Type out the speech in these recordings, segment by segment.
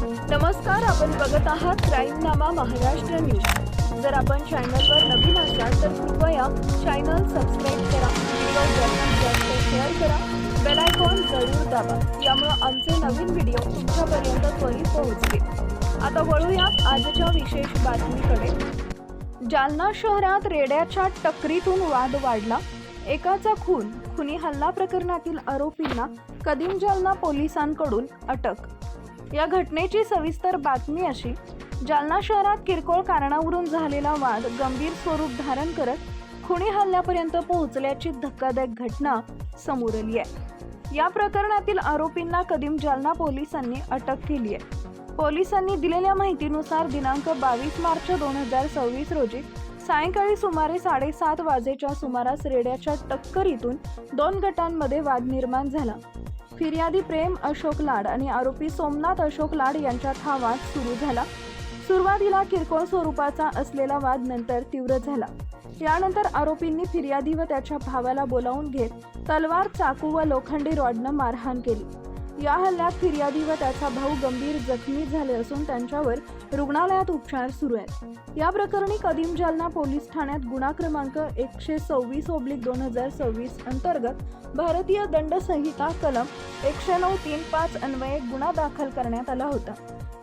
नमस्कार, आपण बघत आहात क्राईमनामा महाराष्ट्र न्यूज। जर आपण चॅनलवर नवीन असाल तर कृपया चॅनल सबस्क्राईब करा, व्हिडिओ जास्तीत जास्त शेअर करा, बेल आयकॉन जरूर दाबा, यामुळे आमचे नवीन व्हिडिओ तुमच्यापर्यंत त्वरित पोहोचतील। आता वळूया आजच्या विशेष बातमीकडे। जालना शहरात रेड्याच्या टक्करीतून वाद वाढला। एकाचा खुनी हल्ला प्रकरणातील आरोपींना कदीम जालना पोलिसांकडून अटक। या घटनेची सविस्तर बातमी अशी। जालना शहरात किरकोळ कारणावरून झालेला वाद गंभीर स्वरूप धारण करत खुनी हल्ल्यापर्यंत पोहोचल्याची धक्कादायक घटना समोर आली आहे। या प्रकरणातील आरोपींना कदीम जालना पोलिसांनी अटक केली आहे। पोलिसांनी दिलेल्या माहितीनुसार दिनांक 22 मार्च 2026 रोजी सायंकाळी सुमारे 7:30 वाजेच्या सुमारास रेड्याच्या टक्करीतून दोन गटांमध्ये वाद निर्माण झाला। फिर्यादी प्रेम अशोक लाड आणि आरोपी सोमनाथ अशोक लाड यांच्यात हा वाद सुरू झाला। सुरुवातीला किरकोळ स्वरूपाचा असलेला वाद नंतर तीव्र झाला। यानंतर आरोपींनी फिर्यादी व त्याच्या भावाला बोलावून घेत तलवार, चाकू व लोखंडी रॉडनं मारहाण केली। या हल्ल्यात फिर्यादी व त्याचा भाऊ गंभीर जखमी झाले असून त्यांच्यावर रुग्णालयात उपचार सुरू आहेत। या प्रकरणी कदीम जालना पोलीस ठाण्यात गुन्हा क्रमांक 126/2026 अंतर्गत भारतीय दंड संहिता कलम 109(3)(5) अन्वये गुन्हा दाखल करण्यात आला होता।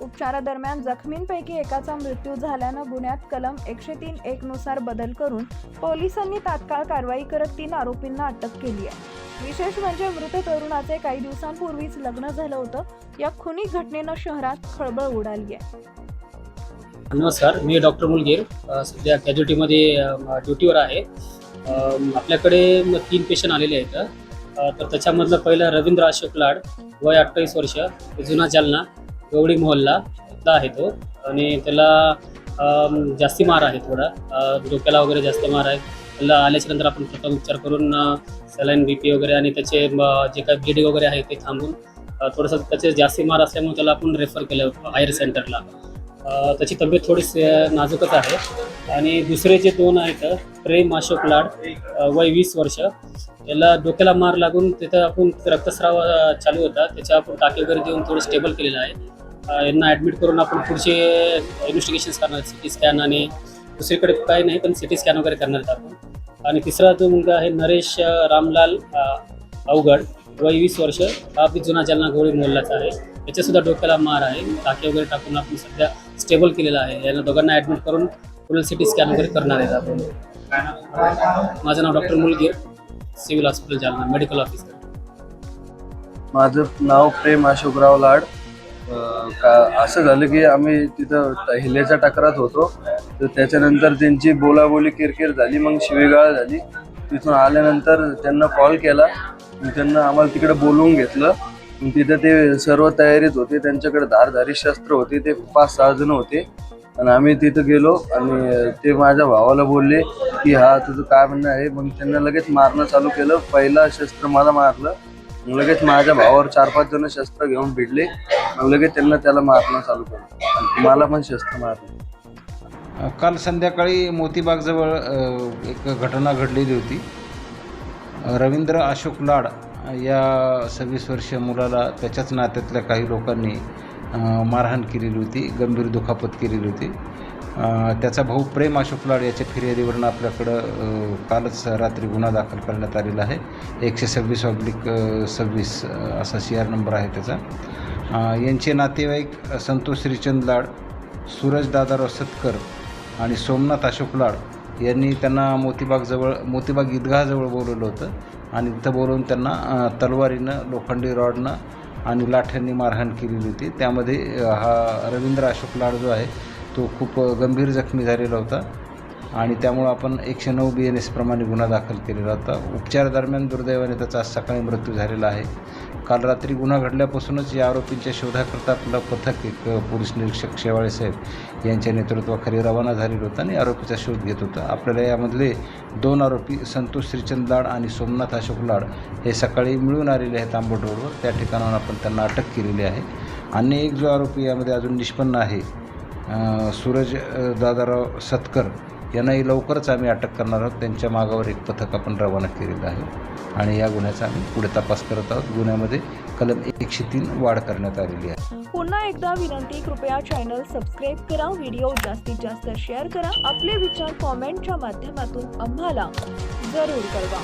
उपचारादरम्यान जखमींपैकी एकाचा मृत्यू झाल्यानं गुन्ह्यात कलम 103(1) नुसार बदल करून पोलिसांनी तात्काळ कारवाई करत 3 आरोपींना अटक केली आहे। विशेष म्हणजे मृत तरुणाचे काही दिवसांपूर्वीच लग्न झालं होतं। या खुनी घटनेनं शहरात खळबळ उडाली आहे। नमस्कार, मी डॉक्टर मुलगीर सध्या कॅज्युलिटीमध्ये ड्युटीवर आहे। आपल्याकडे 3 पेशंट आलेले आहेत। तर त्याच्यामधलं पहिलं रवींद्र अशोक लाड, वय 28 वर्ष, जुना जालना, गवडी मोहल्ला इथला आहे तो। आणि त्याला जास्ती मार आहे, थोडा डोक्याला वगैरे जास्त मार आहे। त्याला आल्याच्या नंतर आपण प्रथम उपचार करून सलाईन BP वगैरे आणि त्याचे जे काही ब्लिडिंग वगैरे आहे ते थांबून थोडंसं त्याचे जास्ती मार असल्यामुळे त्याला आपण रेफर केलं हायर सेंटरला। त्याची तब्येत थोडीशी नाजूकच आहे। आणि दुसरे जे 2 आहेत, प्रेम अशोक लाड, वय 20 वर्ष, त्याला डोक्याला मार लागून तिथं आपण रक्तस्राव चालू होता, त्याच्या आपण टाके वगैरे देऊन थोडं स्टेबल केलेलं आहे। यांना ॲडमिट करून आपण पुढचे इन्व्हेस्टिगेशन्स करणार, CT स्कॅन आणि दुसरीकडे काही नाही पण CT स्कॅन वगैरे करणार आहेत आपण। आणि तिसरा जो मुलगा आहे नरेश रामलाल अवघड, वय 20 वर्ष, हा बी जुना जालना गवडी मोहल्लाचा आहे। याच्यासुद्धा डोक्याला मार आहे, टाके वगैरे टाकून आपण सध्या स्टेबल केलेला आहे। यांना दोघांना ॲडमिट करून पुढील CT स्कॅन वगैरे करणार आहेत आपण। माझं नाव doctor Mulgir, civil hospital Jalna, medical officer. माझं नाव प्रेम अशोकराव लाड। असं झालं की आम्ही तिथं हिल्याच्या टकरात होतो, तर त्याच्यानंतर त्यांची बोलाबोली किरकिर झाली, मग शिवीगाळ झाली। तिथून आल्यानंतर त्यांना कॉल केला, त्यांना आम्हाला तिकडे बोलवून घेतलं। तिथं ते सर्व तयारीत होते, त्यांच्याकडे धारधारी शस्त्र होते, ते 5-6 जण होते। आणि आम्ही तिथं गेलो आणि ते माझ्या भावाला बोलले की हा तुझं काय म्हणणं आहे। मग त्यांना लगेच मारणं चालू केलं। पहिला शस्त्र मला मारलं, मग लगेच माझ्या भावावर 4-5 जण शस्त्र घेऊन भिडले, मग लगेच त्याला मारणं चालू केलं आणि मला पण शस्त्र मारलं। काल संध्याकाळी मोतीबागजवळ एक घटना घडलेली होती। रवींद्र अशोक लाड या 26 वर्षीय मुलाला त्याच्याच नात्यातल्या काही लोकांनी मारहाण केलेली होती, गंभीर दुखापत केलेली होती। त्याचा भाऊ प्रेम अशोक लाड याच्या फिर्यादीवरून आपल्याकडं कालच रात्री गुन्हा दाखल करण्यात आलेला आहे। 126/26 असा CR नंबर आहे त्याचा। यांचे नातेवाईक संतोष श्रीचंद लाड, सूरज दादाराव सतकर आणि सोमनाथ अशोक लाड यांनी त्यांना मोतीबाग ईदगाहजवळ बोलवलं होतं आणि तिथं बोलवून त्यांना तलवारीनं, लोखंडी रॉडनं आणि लाठ्यांनी मारहाण केलेली होती। त्यामध्ये हा रवींद्र अशोक लाड जो आहे तो खूप गंभीर जखमी झालेला होता आणि त्यामुळं आपण 109 BNS प्रमाणे गुन्हा दाखल केलेला होता। उपचारादरम्यान दुर्दैवाने त्याचा आज सकाळी मृत्यू झालेला आहे। काल रात्री गुन्हा घडल्यापासूनच या आरोपींच्या शोधाकरता आपलं पथक एक पोलीस निरीक्षक शेवाळे साहेब यांच्या नेतृत्वाखाली रवाना झालेलं होतं आणि आरोपीचा शोध घेत होतं। आपल्याला यामधले 2 आरोपी संतोष श्रीचंद लाड आणि सोमनाथ अशोक लाड हे सकाळी मिळून आलेले आहेत आंबट रोडवर, त्या ठिकाणाहून आपण त्यांना अटक केलेली आहे। अन्य एक जो आरोपी यामध्ये अजून निष्पन्न आहे, सूरज दादाराव सतकर, यांनाही लवकरच आम्ही अटक करणार आहोत। त्यांच्या मागावर एक पथक आपण रवाना केलेलं आहे आणि या गुन्ह्याचा आम्ही पुढे तपास करत आहोत। गुन्ह्यामध्ये कलम 103 वाढ करण्यात आलेली आहे. पुन्हा एकदा विनंती, कृपया चॅनल सबस्क्राईब करा, व्हिडिओ जास्तीत जास्त शेअर करा, आपले विचार कॉमेंटच्या माध्यमातून आम्हाला जरूर कळवा.